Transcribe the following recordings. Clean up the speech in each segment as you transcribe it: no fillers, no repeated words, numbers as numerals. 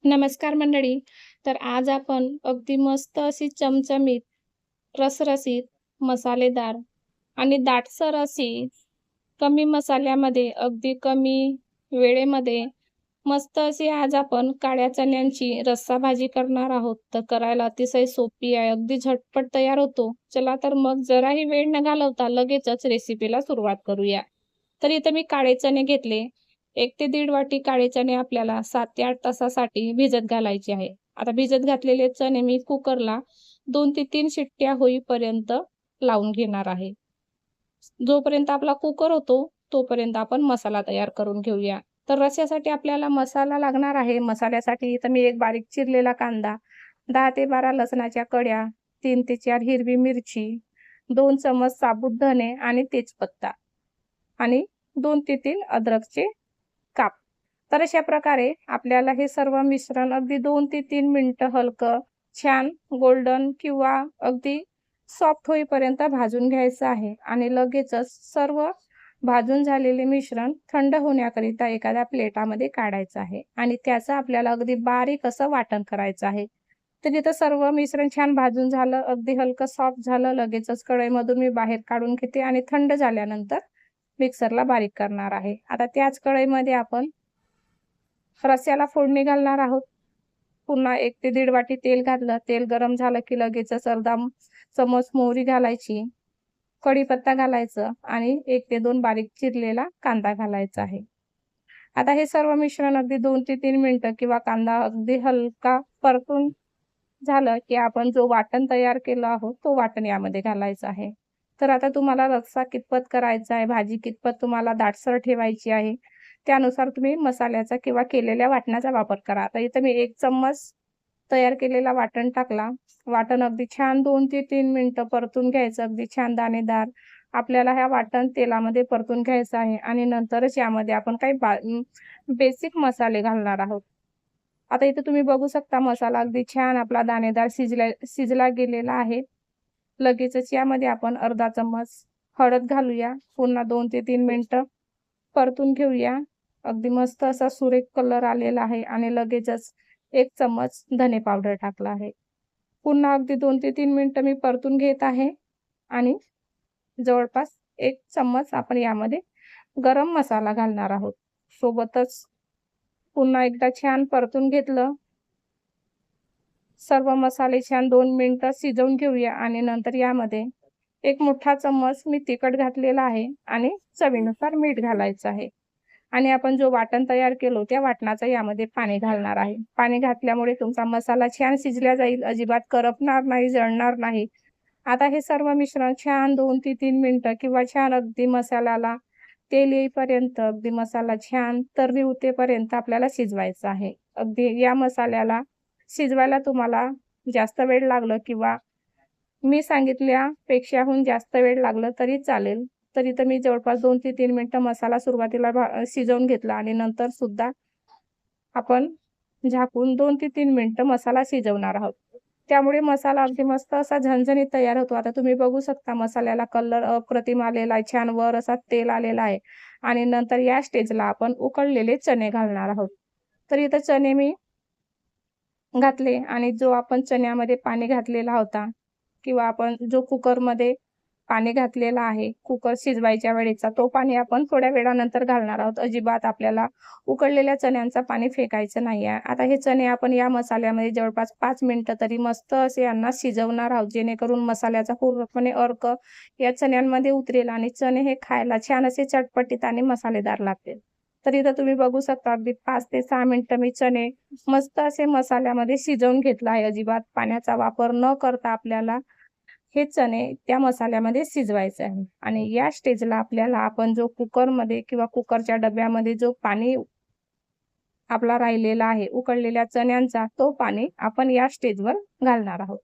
नमस्कार मंडळी. तर आज आपण अगदी मस्त अशी चमचमीत, रसरशीत, मसालेदार आणि दाटसर अशी कमी मसाल्यामध्ये, अगदी कमी वेळेमध्ये मस्त अशी आज आपण काळ्या चण्यांची रस्सा भाजी करणार आहोत. तर करायला अतिशय सोपी आहे. अगदी झटपट तयार होतो. चला तर मग जराही वेळ न घालवता लगेचच रेसिपीला सुरुवात करूया. तर इथं मी काळे चणे घेतले. 1 ते दीड वाटी काळे चणे आपल्याला 7 ते 8 तासासाठी भिजत घालायचे आहे. आता भिजत घातलेले चणे मी कुकरला 2 ते 3 शिट्ट्या होईपर्यंत लावून घेणार आहे. जोपर्यंत आपला कुकर होतो, तोपर्यंत आपण मसाला तयार करून घेऊया. तर रस्स्यासाठी आपल्याला मसाला लागणार आहे. मसाल्यासाठी इथं मी एक बारीक चिरलेला कांदा, 10 ते 12 लसणाच्या कड्या, 3 ते 4 हिरवी मिरची, 2 चमच साबूत धने आणि तेजपत्ता आणि 2 ते 3 अद्रकचे काप. तर अशा प्रकारे आपल्याला हे सर्व मिश्रण अगदी 2 ते 3 मिनिटं हलकं, छान गोल्डन किंवा अगदी सॉफ्ट होईपर्यंत भाजून घ्यायचं आहे आणि लगेचच सर्व भाजून झालेले मिश्रण थंड होण्याकरिता एखाद्या प्लेटामध्ये काढायचं आहे आणि त्याचं आपल्याला अगदी बारीक असं वाटण करायचं आहे. तर इथं सर्व मिश्रण छान भाजून झालं, अगदी हलकं सॉफ्ट झालं. लगेचच कढईमधून मी बाहेर काढून घेते आणि थंड झाल्यानंतर मिक्सरला बारीक करणार आहे. आता त्याच कढईमध्ये आपण रस्स्याला फोडणी घालणार आहोत. पुन्हा 1 ते दीड वाटी तेल घातलं. तेल गरम झालं की लगेचच अर्धा चमच मोहरी घालायची, कढीपत्ता घालायचं आणि 1 ते 2 बारीक चिरलेला कांदा घालायचा आहे. आता हे सर्व मिश्रण अगदी 2 ते 3 मिनिटं किंवा कांदा अगदी हलका परतून झालं की आपण जो वाटण तयार केलं आहोत, तो वाटण यामध्ये घालायचा आहे. तर आता तुम्हाला रस्सा कितपत करायचा आहे, भाजी कितपत तुम्हाला दाटसर ठेवायची आहे, त्यानुसार तुम्ही मसाल्याचा किंवा केलेल्या वाटणाचा वापर करा. आता इथं मी 1 चम्मच तयार केलेला वाटण टाकला. वाटण अगदी छान 2 ते 3 मिनिटं परतून घ्यायचं, अगदी छान दाणेदार. आपल्याला हे वाटण तेलामध्ये परतून घ्यायचं आहे आणि नंतरच यामध्ये आपण काही बेसिक मसाले घालणार आहोत. आता इथे तुम्ही बघू शकता मसाला अगदी छान आपला दाणेदार शिजला गेलेला आहे. लगेचच यामध्ये आपण अर्धा चम्मच हळद घालूया. पुन्हा 2 ते 3 मिनिटं परतून घेऊया. अगदी मस्त असा सुरेख कलर आलेला आहे आणि लगेचच 1 चम्मच धने पावडर टाकला आहे. पुन्हा अगदी 2 ते 3 मिनिटं मी परतून घेत आहे आणि जवळपास 1 चम्मच आपण यामध्ये गरम मसाला घालणार आहोत. सोबतच पुन्हा एकदा छान परतून घेतलं. सर्व मसाले छान 2 मिनिटं शिजवून घेऊया आणि नंतर यामध्ये 1 मोठा चम्मच मी तिखट घातलेला आहे आणि चवीनुसार मीठ घालायचं आहे. आणि आपण जो वाटण तयार केलं त्या वाटणाचं यामध्ये पाणी घालणार आहे. पाणी घातल्यामुळे तुमचा मसाला छान शिजला जाईल, अजिबात करपणार नाही, जळणार नाही. आता हे सर्व मिश्रण छान 2 ते 3 मिनिटं किंवा छान अगदी मसाल्याला तेल येईपर्यंत, अगदी मसाला छान तर्री उतेपर्यंत आपल्याला शिजवायचं आहे. अगदी या मसाल्याला शिजवायला तुम्हाला जास्त वेळ लागलं किंवा मी सांगितल्यापेक्षाहून जास्त वेळ लागलं तरी चालेल. तर इथं मी जवळपास 2 ते 3 मिनिटं मसाला सुरुवातीला शिजवून घेतला आणि नंतर सुद्धा आपण झाकून 2 ते 3 मिनिटं मसाला शिजवणार आहोत. त्यामुळे मसाला अगदी मस्त असा झणझणीत तयार होतो. आता तुम्ही बघू शकता मसाल्याला कलर अप्रतिम आलेला आहे. छान वर असा तेल आलेला आहे आणि नंतर या स्टेजला आपण उकळलेले चणे घालणार आहोत. तर इथं चणे मी घातले आणि जो आपण चण्यामध्ये पाणी घातलेला होता किंवा आपण जो कुकरमध्ये पाणी घातलेलं आहे, कुकर शिजवायच्या वेळेचा, तो पाणी आपण थोड्या वेळानंतर घालणार आहोत. अजिबात आपल्याला उकळलेल्या चण्यांचं पाणी फेकायचं नाही आहे. आता हे चणे आपण या मसाल्यामध्ये जवळपास 5 मिनिटं तरी मस्त असे यांना शिजवणार आहोत, जेणेकरून मसाल्याचा पूर्णपणे अर्क या चण्यांमध्ये उतरेल आणि चणे हे खायला छान असे चटपटीत आणि मसालेदार लागतील. तर इथं तुम्ही बघू शकता अगदी 5 ते 6 मिनिटं मी चणे मस्त असे मसाल्यामध्ये शिजवून घेतलं आहे. अजिबात पाण्याचा वापर न करता आपल्याला हे चणे त्या मसाल्यामध्ये शिजवायचे आहे आणि या स्टेजला आपल्याला आपण जो कुकरमध्ये किंवा कुकरच्या डब्यामध्ये जो पाणी आपला राहिलेला आहे उकळलेल्या चण्यांचा, तो पाणी आपण या स्टेजवर घालणार आहोत.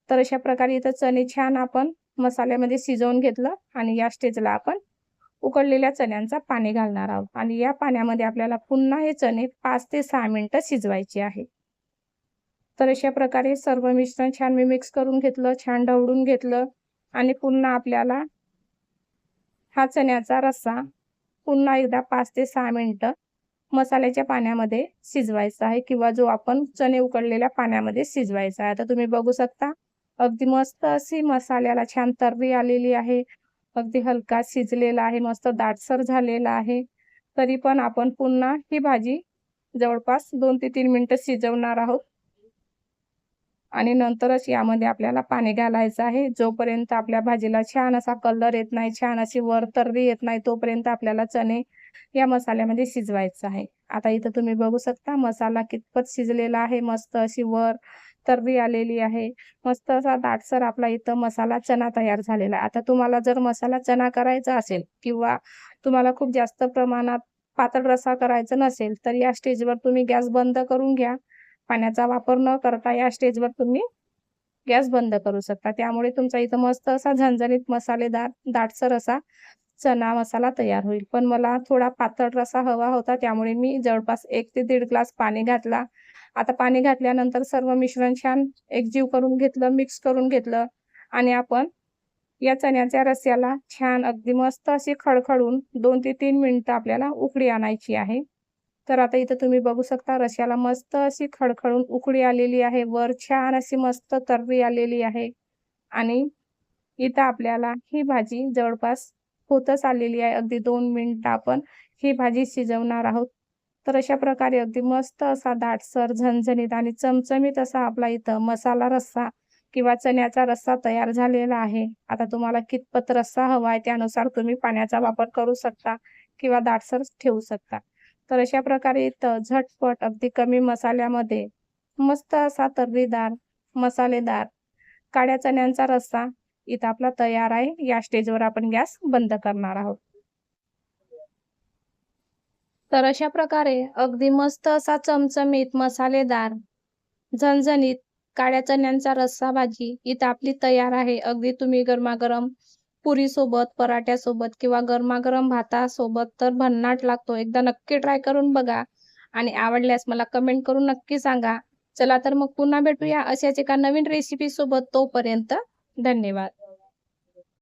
तर अशा प्रकारे इथं चणे छान आपण मसाल्यामध्ये शिजवून घेतलं आणि या स्टेजला आपण उकळलेल्या चण्यांचा पाणी घालणार आहोत आणि या पाण्यामध्ये आपल्याला पुन्हा हे चणे 5 ते 6 मिनिटं शिजवायचे आहे. तर अशा प्रकारे सर्व मिश्रण छान मी मिक्स करून घेतलं, छान ढवळून घेतलं आणि पुन्हा आपल्याला हा चण्याचा रस्सा पुन्हा एकदा 5 ते 6 मिनिटं मसाल्याच्या पाण्यामध्ये शिजवायचा आहे किंवा जो आपण चणे उकडलेल्या पाण्यामध्ये शिजवायचा आहे. आता तुम्ही बघू शकता अगदी मस्त अशी मसाल्याला छान तर्री आलेली आहे. अगदी हलका शिजलेला आहे, मस्त दाटसर झालेला आहे. तरी पण आपण पुन्हा ही भाजी जवळपास 2 ते 3 मिनिटं शिजवणार आहोत. आणि नंतरच यामध्ये आपल्याला पाणी घालायचं आहे. जोपर्यंत आपल्या भाजीला छान असा कलर येत नाही, छान अशी वर तर्री येत नाही, तोपर्यंत आपल्याला चणे या मसाल्यामध्ये शिजवायचं आहे. आता इथं तुम्ही बघू शकता मसाला कितपत शिजलेला आहे. मस्त अशी वर तर्री आलेली आहे. मस्त असा दाटसर आपला इथं मसाला चणा तयार झालेला आहे. आता तुम्हाला जर मसाला चणा करायचा असेल किंवा तुम्हाला खूप जास्त प्रमाणात पातळ रस्सा करायचा नसेल, तर या स्टेजवर तुम्ही गॅस बंद करून घ्या. पाण्याचा वापर न करता या स्टेजवर तुम्ही गॅस बंद करू शकता. त्यामुळे तुमचा इथं मस्त असा झणझणीत मसालेदार दाटसर असा चना मसाला तयार होईल. पण मला थोडा पातळ रस्सा हवा होता, त्यामुळे मी जवळपास 1 ते 1.5 ग्लास पाणी घातला. आता पाणी घातल्यानंतर सर्व मिश्रण छान एकजीव करून घेतलं, मिक्स करून घेतलं आणि आपण या चण्याच्या रस्स्याला छान अगदी मस्त अशी खडखडून 2 ते 3 मिनिटं आपल्याला उकळी आणायची आहे. तर आता इथं तुम्ही बघू शकता रश्याला मस्त अशी खडखडून उकळी आलेली आहे. वर छान अशी मस्त तर्री आलेली आहे आणि इथं आपल्याला ही भाजी जवळपास होतच आलेली आहे. अगदी 2 मिनिटं आपण ही भाजी शिजवणार आहोत. तर अशा प्रकारे अगदी मस्त असा दाटसर, झणझणीत आणि चमचमीत असा आपला इथं मसाला रस्सा किंवा चण्याचा रस्सा तयार झालेला आहे. आता तुम्हाला कितपत रस्सा हवा आहे त्यानुसार तुम्ही पाण्याचा वापर करू शकता किंवा दाटसर ठेवू शकता. तर अशा प्रकारे इथं झटपट अगदी कमी मसाल्यामध्ये मस्त असा तर्रीदार, मसालेदार काळ्या चण्यांचा रस्सा इथं आपला तयार आहे. या स्टेजवर आपण गॅस बंद करणार आहोत. तर अशा प्रकारे अगदी मस्त असा चमचमीत, मसालेदार, झणझणीत काळ्या चण्यांचा रस्सा भाजी इथं आपली तयार आहे. अगदी तुम्ही गरमागरम पुरीसोबत, पराठ्यासोबत किंवा गरमागरम भातासोबत तर भन्नाट लागतो. एकदा नक्की ट्राय करून बघा आणि आवडल्यास मला कमेंट करून नक्की सांगा. चला तर मग पुन्हा भेटूया अशाच एका नवीन रेसिपीसोबत. तोपर्यंत धन्यवाद.